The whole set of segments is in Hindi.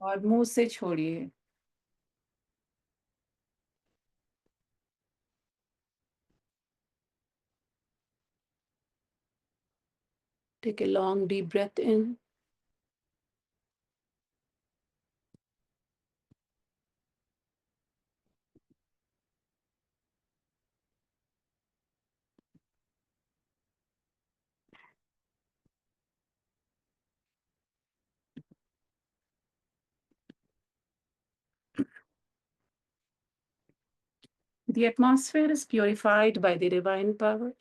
और मुंह से छोड़िए। Take a long deep breath in. The atmosphere is purified by the divine power.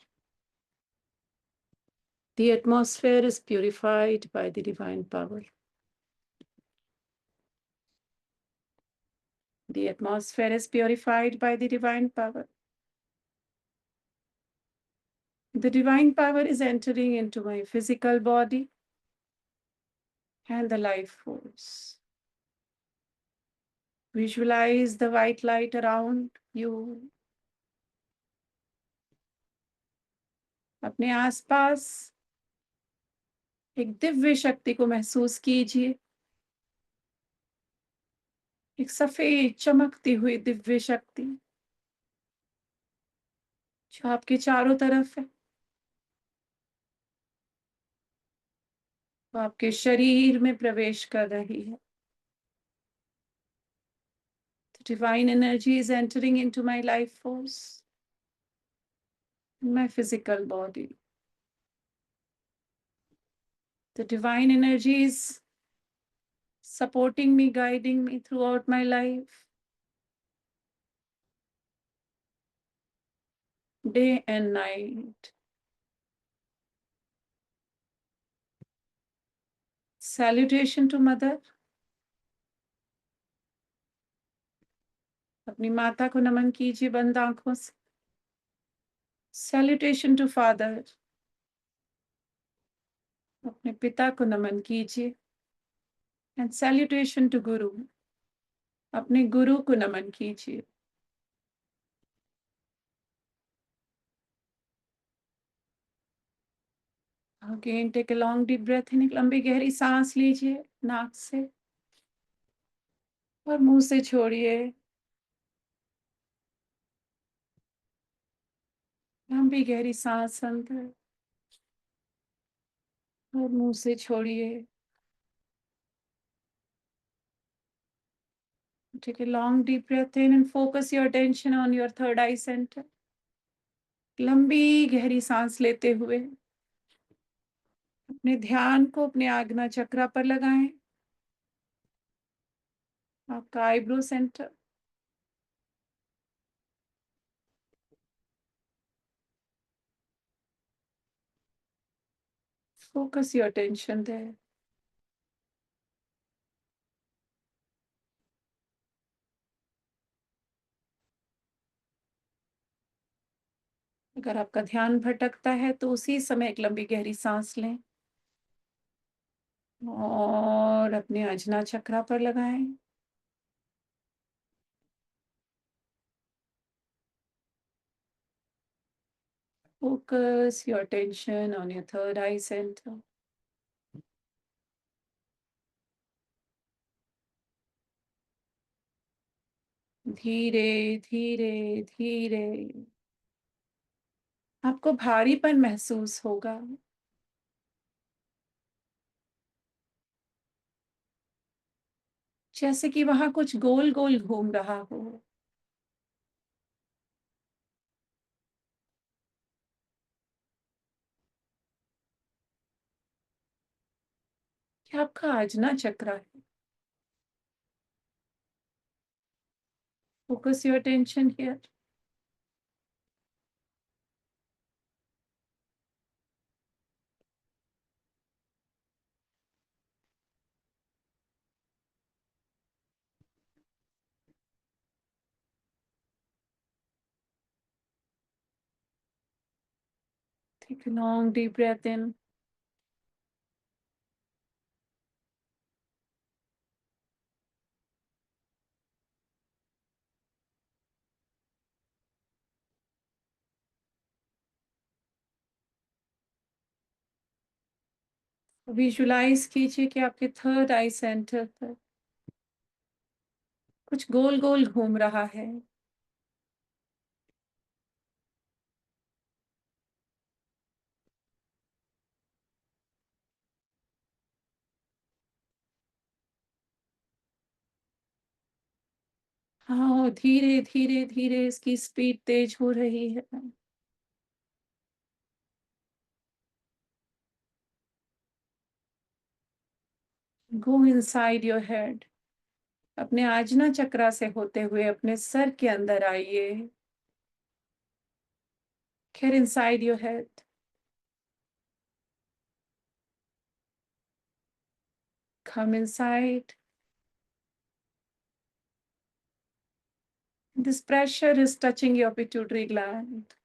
The atmosphere is purified by the divine power. The atmosphere is purified by the divine power. The divine power is entering into my physical body and the life force. Visualize the white light around you. अपने आसपास एक दिव्य शक्ति को महसूस कीजिए। एक सफेद चमकती हुई दिव्य शक्ति जो आपके चारों तरफ है। वो आपके शरीर में प्रवेश कर रही है। The divine energy is entering into my life force, in my physical body. The divine energy is supporting me, guiding me throughout my life, day and night. Salutation to Mother. अपनी माता को नमन कीजिए बंद आंखों से। Salutation to Father. अपने पिता को नमन कीजिए। And salutation to Guru. अपने गुरु को नमन कीजिए। Again, take a long deep breath in. एक लंबी गहरी सांस लीजिए नाक से और मुंह से छोड़िए। लंबी गहरी सांस अंदर और मुंह से छोड़िए। Take a long deep breath in and focus your attention on your third eye center. लंबी गहरी सांस लेते हुए अपने ध्यान को अपने आज्ञा चक्र पर लगाएं। आपका eyebrow centre. Focus your attention there. अगर आपका ध्यान भटकता है तो उसी समय एक लंबी गहरी सांस लें और अपने आज्ञा चक्र पर लगाएं। Focus your attention on your third eye center. धीरे धीरे धीरे आपको भारीपन महसूस होगा। जैसे कि वहां कुछ गोल गोल घूम रहा हो। क्या आपका आज्ञा चक्र है। Focus your attention here. Take a long deep breath in. Visualise कीजिए कि आपके थर्ड आई सेंटर पर कुछ गोल गोल घूम रहा है। हाँ, धीरे धीरे धीरे इसकी स्पीड तेज हो रही है। Go inside your head. अपने आजना चक्रा से होते हुए अपने सर के अंदर आइए। Get inside your head. Come inside. This pressure is touching your pituitary gland.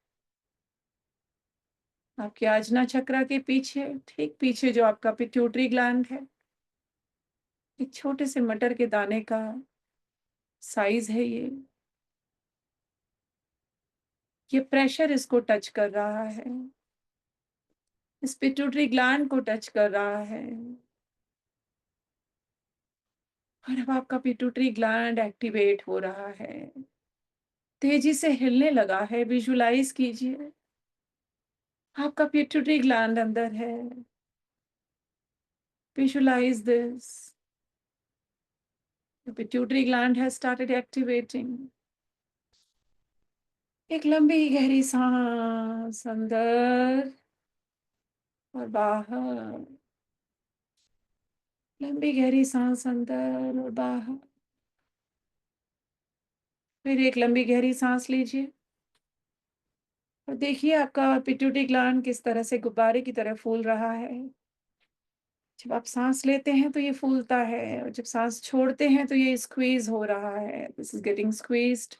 आपके आजना चक्रा के पीछे, ठीक पीछे जो आपका पिट्यूटरी ग्लैंड है, एक छोटे से मटर के दाने का साइज है ये प्रेशर इसको टच कर रहा है, इस पिट्यूटरी ग्लैंड को टच कर रहा है। और अब आपका पिट्यूटरी ग्लैंड एक्टिवेट हो रहा है, तेजी से हिलने लगा है। विजुलाइज कीजिए आपका पिट्यूटरी ग्लैंड अंदर है। Visualize this. The pituitary gland has started activating. एक लंबी गहरी सांस अंदर और बाहर। लंबी गहरी सांस अंदर और बाहर। फिर एक लंबी गहरी सांस लीजिए और देखिए आपका पिट्यूटरी ग्लैंड किस तरह से गुब्बारे की तरह फूल रहा है। जब आप सांस लेते हैं तो ये फूलता है और जब सांस छोड़ते हैं तो ये स्क्वीज हो रहा है। This is getting squeezed.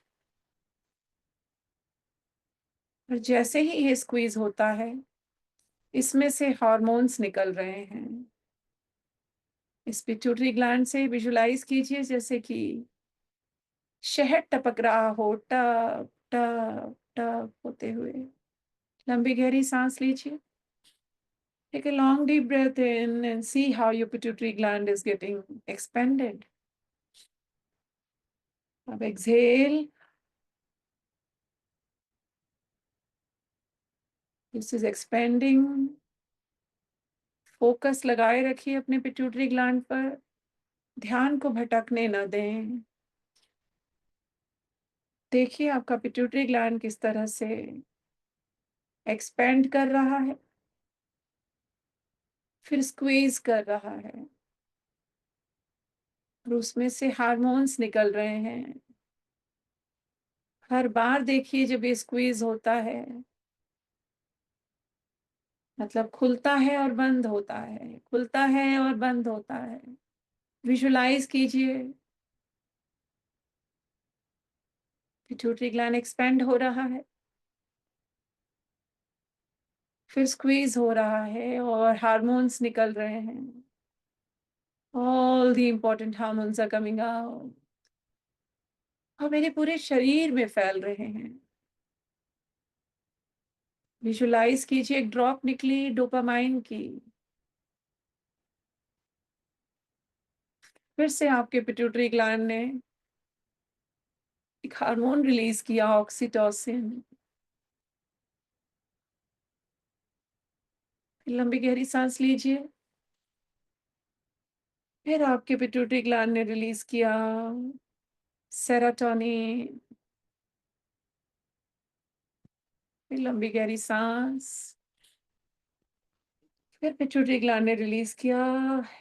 और जैसे ही ये स्क्वीज होता है, इसमें से हार्मोन्स निकल रहे हैं। इस पिट्यूटरी ग्लैंड से विजुलाइज कीजिए जैसे कि शहद टपक रहा हो, टप टप टप होते हुए। लंबी गहरी सांस लीजिए। Take a long deep breath in and see how your pituitary gland is getting expanded. अब exhale. This is expanding. Focus लगाए रखिए अपने पिट्यूटरी ग्लैंड पर। ध्यान को भटकने न दें। देखिए आपका पिट्यूटरी ग्लैंड किस तरह से एक्सपेंड कर रहा है, फिर स्क्वीज कर रहा है और उसमें से हार्मोन्स निकल रहे हैं। हर बार देखिए जब ये स्क्वीज होता है, मतलब खुलता है और बंद होता है, खुलता है और बंद होता है। विजुलाइज कीजिए पिट्यूटरी ग्लैंड एक्सपेंड हो रहा है, फिर स्क्वीज हो रहा है और हार्मोन्स निकल रहे हैं। All the important hormones are coming out और मेरे पूरे शरीर में फैल रहे हैं। विजुलाइज कीजिए एक ड्रॉप निकली डोपामाइन की, फिर से आपके पिट्यूटरी ग्लैंड ने एक हार्मोन रिलीज किया, ऑक्सीटोसिन। लंबी गहरी सांस लीजिए। फिर आपके पिट्यूटरी ग्लैंड ने रिलीज किया सेरोटोनिन। फिर लंबी गहरी सांस। फिर पिट्यूटरी ग्लैंड ने रिलीज किया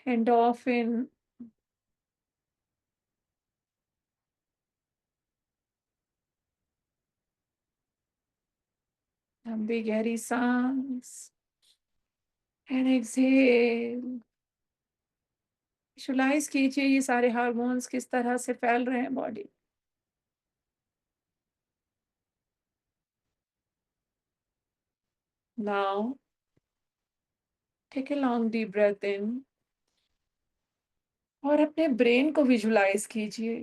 एंडोर्फिन। लंबी गहरी सांस एंड एक्सहेल। विजुलाइज कीजिए ये सारे हार्मोन्स किस तरह से फैल रहे हैं body. Now take a long deep breath in और अपने ब्रेन को विजुलाइज कीजिए।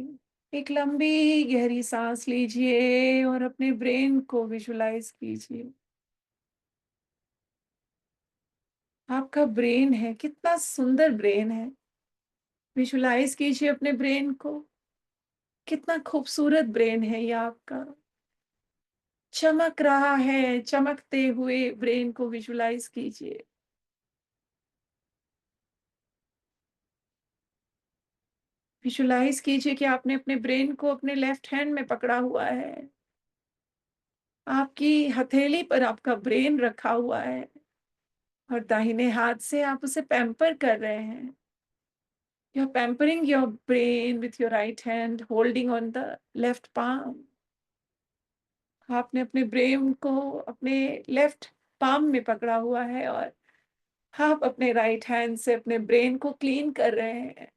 एक लंबी गहरी सांस लीजिए और अपने ब्रेन को विजुलाइज कीजिए। आपका ब्रेन है, कितना सुंदर ब्रेन है। विजुलाइज कीजिए अपने ब्रेन को। कितना खूबसूरत ब्रेन है ये आपका, चमक रहा है। चमकते हुए ब्रेन को विजुलाइज कीजिए। विजुलाइज कीजिए कि आपने अपने ब्रेन को अपने लेफ्ट हैंड में पकड़ा हुआ है। आपकी हथेली पर आपका ब्रेन रखा हुआ है और दाहिने हाथ से आप उसे पैम्पर कर रहे हैं। You're pampering your brain with your right hand, holding on the left palm. आपने अपने ब्रेन को अपने लेफ्ट पाम में पकड़ा हुआ है और आप अपने राइट हैंड से अपने ब्रेन को क्लीन कर रहे हैं।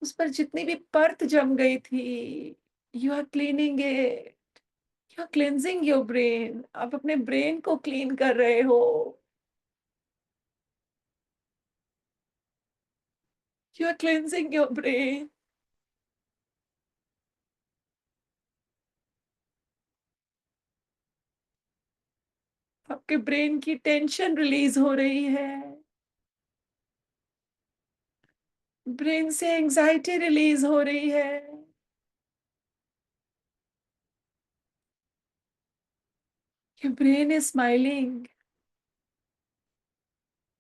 उस पर जितनी भी परत जम गई थी, you are cleaning it, you are cleansing your brain. आप अपने ब्रेन को क्लीन कर रहे हो। You are cleansing your brain. आपके ब्रेन की टेंशन रिलीज हो रही है। ब्रेन से एंजाइटी रिलीज हो रही है। Your brain is smiling.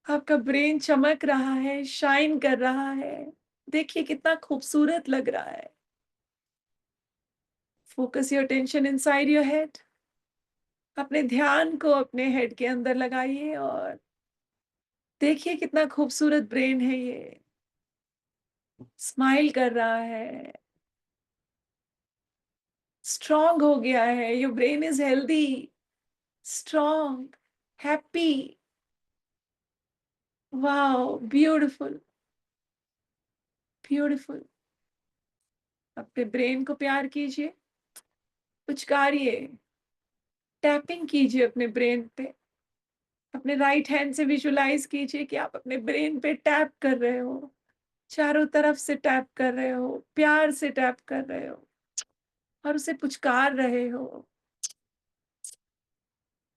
आपका ब्रेन चमक रहा है, शाइन कर रहा है। देखिए कितना खूबसूरत लग रहा है। Focus your tension inside your head. अपने ध्यान को अपने हेड के अंदर लगाइए और देखिए कितना खूबसूरत ब्रेन है ये। स्माइल कर रहा है, स्ट्रांग हो गया है। Your brain is healthy, strong, happy. Wow, beautiful, beautiful. अपने ब्रेन को प्यार कीजिए, पुचकारिए, टैपिंग कीजिए अपने ब्रेन पे। अपने राइट हैंड से विजुलाइज कीजिए कि आप अपने ब्रेन पे टैप कर रहे हो, चारों तरफ से टैप कर रहे हो, प्यार से टैप कर रहे हो और उसे पुचकार रहे हो।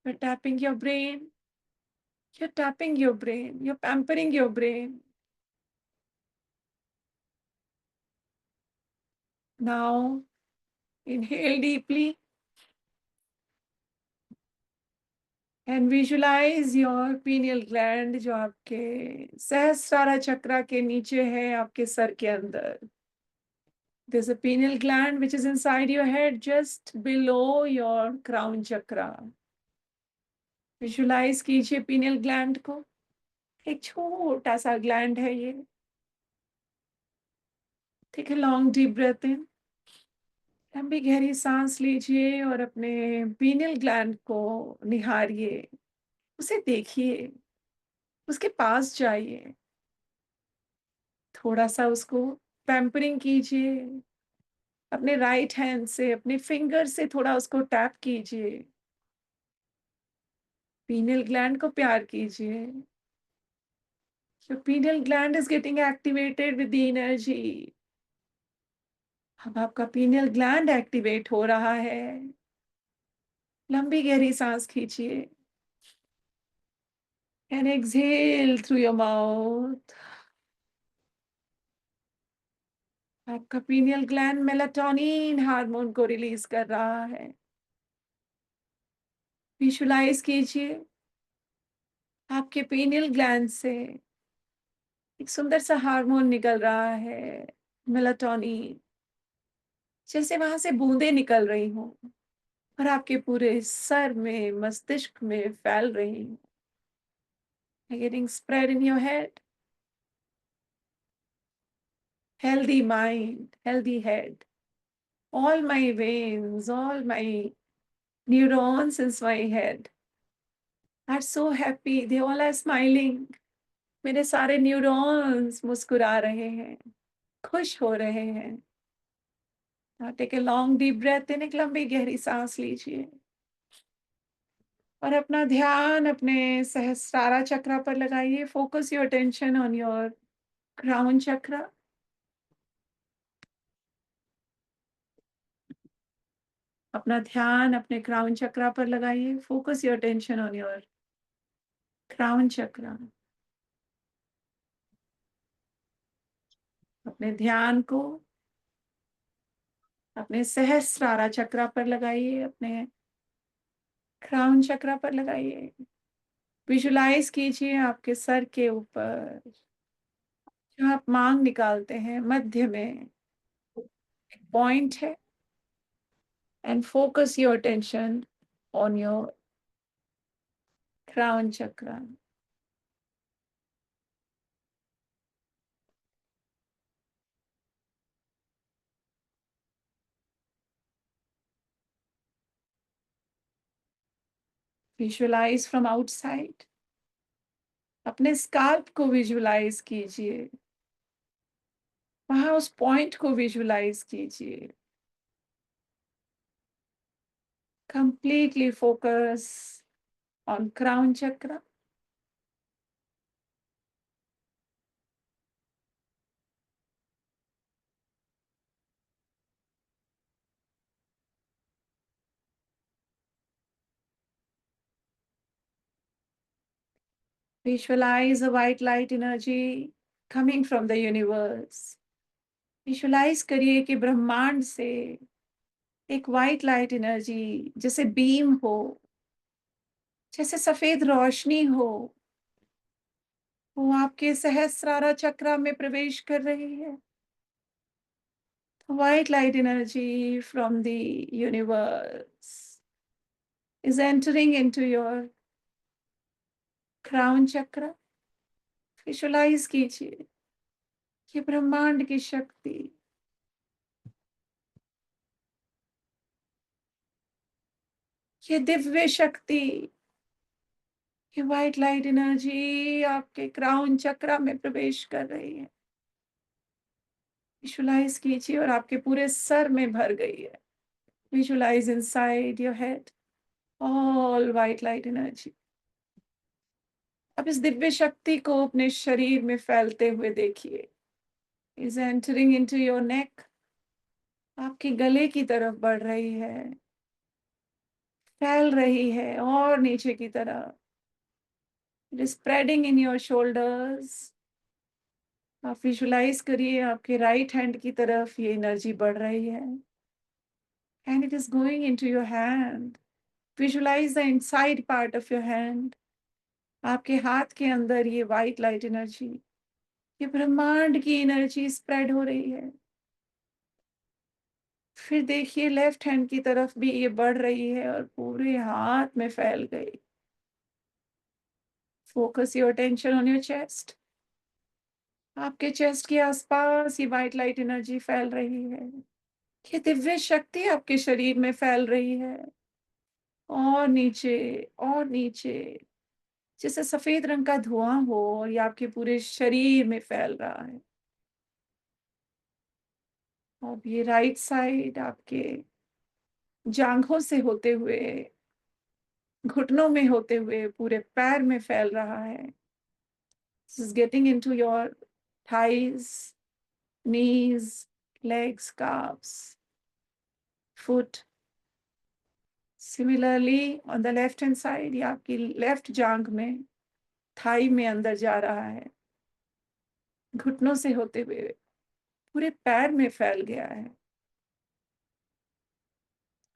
You're tapping your brain, you're tapping your brain, you're pampering your brain. Now, inhale deeply and visualize your pineal gland जो आपके सहस्रारा चक्रा के नीचे है, आपके सर के अंदर। There's a pineal gland which is inside your head, just below your crown chakra. Visualise कीजिए pineal gland को। एक छोटा सा ग्लैंड है ये। Take a long deep breath in. लंबी गहरी सांस लीजिए और अपने pineal gland को निहारिए, उसे देखिए, उसके पास जाइए, थोड़ा सा उसको पैम्परिंग कीजिए। अपने राइट हैंड से, अपने फिंगर से थोड़ा उसको टैप कीजिए। pineal gland को प्यार कीजिए। Your pineal gland is getting activated with the energy. अब आपका pineal gland एक्टिवेट हो रहा है। लंबी गहरी सांस खींचिए and exhale through your mouth. आपका pineal gland मेलाटोनिन हार्मोन को रिलीज कर रहा है। विजुलाइज कीजिए आपके pineal gland से एक सुंदर सा हार्मोन निकल रहा है, मेलाटोनिन, जैसे वहां से बूंदें निकल रही हों और आपके पूरे सर में, मस्तिष्क में फैल रही हों। Getting spread in your head. Healthy mind, healthy head. All my veins, all my neurons in my head are so happy. They all are smiling. मेरे सारे न्यूरॉन्स मुस्कुरा रहे हैं, खुश हो रहे हैं। Take a long deep breath in. एक लंबी गहरी सांस लीजिए और अपना ध्यान अपने सहस्रारा चक्रा पर लगाइए। Focus your attention on your crown chakra. अपना ध्यान अपने क्राउन चक्रा पर लगाइए। Focus your attention on your crown chakra. अपने ध्यान को अपने सहस्त्रारा चक्रा पर लगाइए, अपने क्राउन चक्रा पर लगाइए। विजुलाइज कीजिए आपके सर के ऊपर जो आप मांग निकालते हैं, मध्य में एक पॉइंट है। And focus your attention on your crown chakra. Visualise from outside, अपने स्काल्प को विजुलाइज कीजिए, वहां उस पॉइंट को विजुलाइज कीजिए। Completely focus on crown chakra. Visualize a white light energy coming from the universe. Visualise करिए कि ब्रह्मांड से एक व्हाइट लाइट एनर्जी जैसे बीम हो, जैसे सफेद रोशनी हो, वो आपके सहस्रारा चक्रा में प्रवेश कर रही है। White light energy from the universe is entering into your crown chakra. Visualise कीजिए कि ब्रह्मांड की शक्ति, ये दिव्य शक्ति, ये व्हाइट लाइट एनर्जी आपके क्राउन चक्रा में प्रवेश कर रही है। विजुलाइज कीजिए और आपके पूरे सर में भर गई है। Visualise inside your head all white light energy. अब इस दिव्य शक्ति को अपने शरीर में फैलते हुए देखिए। Is entering into your neck, आपके गले की तरफ बढ़ रही है, फैल रही है और नीचे की तरफ। It is spreading in your shoulders. आप विजुलाइज करिए आपके राइट हैंड की तरफ ये एनर्जी बढ़ रही है and it is going into your hand. Visualise the inside part of your hand. आपके हाथ के अंदर ये व्हाइट लाइट एनर्जी, ये ब्रह्मांड की एनर्जी स्प्रेड हो रही है। फिर देखिए लेफ्ट हैंड की तरफ भी ये बढ़ रही है और पूरे हाथ में फैल गई। Focus your attention on your chest. आपके चेस्ट के आसपास ये व्हाइट लाइट एनर्जी फैल रही है। ये दिव्य शक्ति आपके शरीर में फैल रही है और नीचे और नीचे, जैसे सफेद रंग का धुआं हो और ये आपके पूरे शरीर में फैल रहा है। अब ये राइट साइड आपके जांघों से होते हुए, घुटनों में होते हुए पूरे पैर में फैल रहा है। This is getting into your thighs, knees, legs, calves, foot. Similarly, on the left hand side, ये आपकी लेफ्ट जांघ में, थाई में अंदर जा रहा है, घुटनों से होते हुए पूरे पैर में फैल गया है।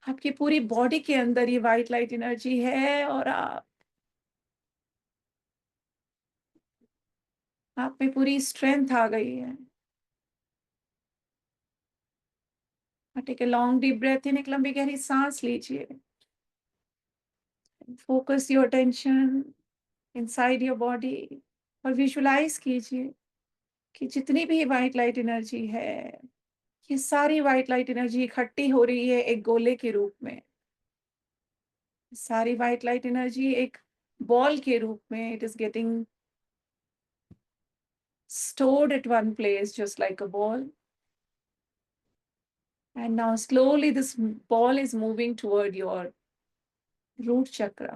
आपकी पूरी बॉडी के अंदर ये व्हाइट लाइट एनर्जी है और आप में पूरी स्ट्रेंथ आ गई है। Take a long deep breath in, एक लंबी गहरी सांस लीजिए। Focus your attention inside your body और विजुलाइज कीजिए कि जितनी भी व्हाइट लाइट एनर्जी है, ये सारी व्हाइट लाइट एनर्जी इकट्ठी हो रही है एक गोले के रूप में। सारी व्हाइट लाइट एनर्जी एक बॉल के रूप में, it is getting stored at one place just like a ball. And now slowly this ball is moving toward your root chakra.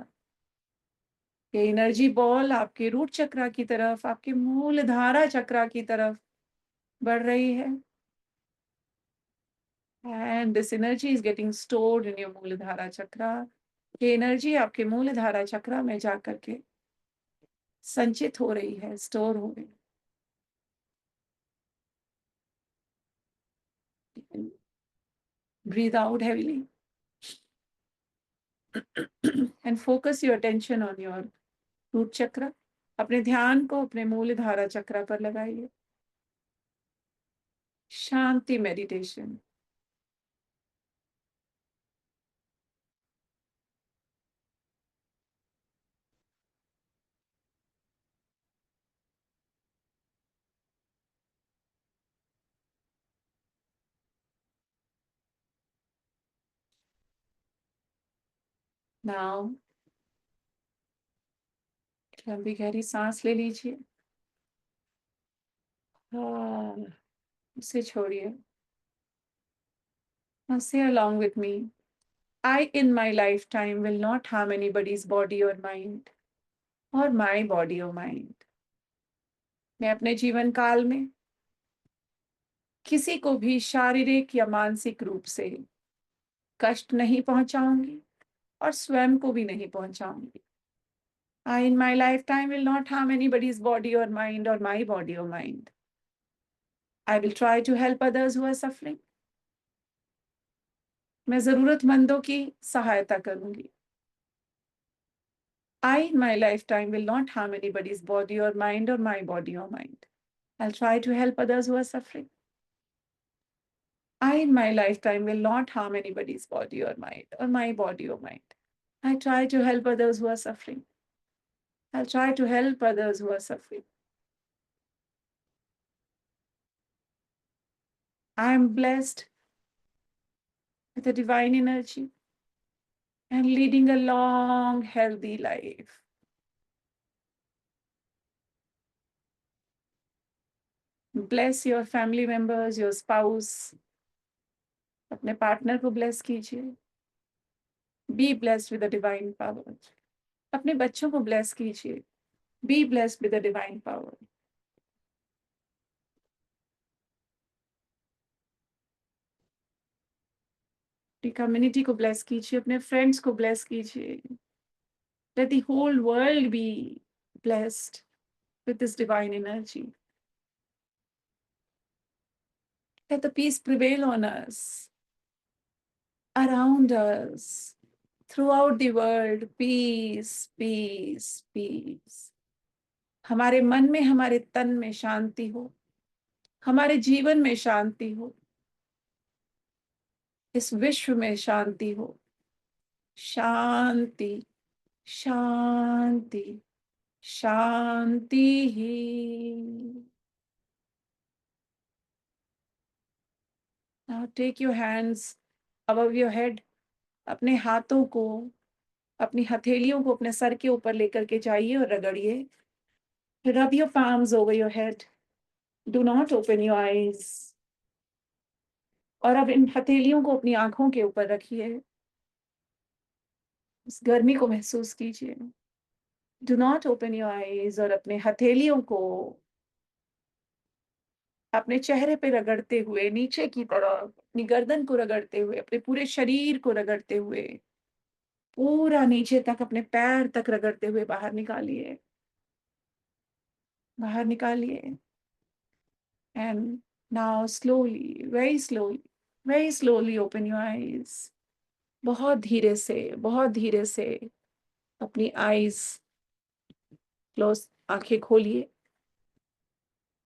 ये एनर्जी बॉल आपके रूट चक्रा की तरफ, आपके मूलधारा चक्रा की तरफ बढ़ रही है। And this energy is getting stored in your मूलधारा चक्रा। ये एनर्जी आपके मूलधारा चक्रा में जाकर के संचित हो रही है, स्टोर हो रही है। Breathe out heavily and focus your attention on your root chakra. अपने ध्यान को अपने मूलाधारा चक्र पर लगाइए. शांति मेडिटेशन. Now, लंबी गहरी सांस ले लीजिए. उसे छोड़िए. Now say along with me. I in my lifetime will not harm anybody's body or mind, or my body or mind. मैं अपने जीवन काल में किसी को भी शारीरिक या मानसिक रूप से कष्ट नहीं पहुंचाऊंगी और स्वयं को भी नहीं पहुंचाऊंगी. I in my lifetime will not harm anybody's body or mind, or my body or mind. I will try to help others who are suffering. मैं जरूरतमंदों की सहायता करूंगी. I in my lifetime will not harm anybody's body or mind, or my body or mind. I'll try to help others who are suffering. I in my lifetime will not harm anybody's body or mind, or my body or mind. I try to help others who are suffering. I'll try to help others who are suffering. I am blessed with a divine energy and leading a long, healthy life. Bless your family members, your spouse. अपने पार्टनर को ब्लेस कीजिए. Be blessed with the divine power. अपने बच्चों को ब्लेस कीजिए. Be blessed with the divine power. अपनी कम्युनिटी को ब्लेस कीजिए. अपने फ्रेंड्स को ब्लेस कीजिए. Let the whole world be blessed with this divine energy. Let the peace prevail on us, around us, throughout the world. Peace, peace, peace. हमारे मन में, हमारे तन में शांति हो. हमारे जीवन में शांति हो. इस विश्व में शांति हो. शांति, शांति, शांति ही. Now take your hands above your head. अपने हाथों को, अपनी हथेलियों को अपने सर के ऊपर लेकर के जाइए और रगड़िए. Rub your palms over your head. Do not open your eyes. और अब इन हथेलियों को अपनी आंखों के ऊपर रखिए. इस गर्मी को महसूस कीजिए. Do not open your eyes. और अपने हथेलियों को अपने चेहरे पे रगड़ते हुए, नीचे की तरफ अपनी गर्दन को रगड़ते हुए, अपने पूरे शरीर को रगड़ते हुए, पूरा नीचे तक अपने पैर तक रगड़ते हुए बाहर निकालिए. बाहर निकालिए. And now slowly, very slowly open your eyes. बहुत धीरे से अपनी आईज क्लोज, आंखें खोलिए.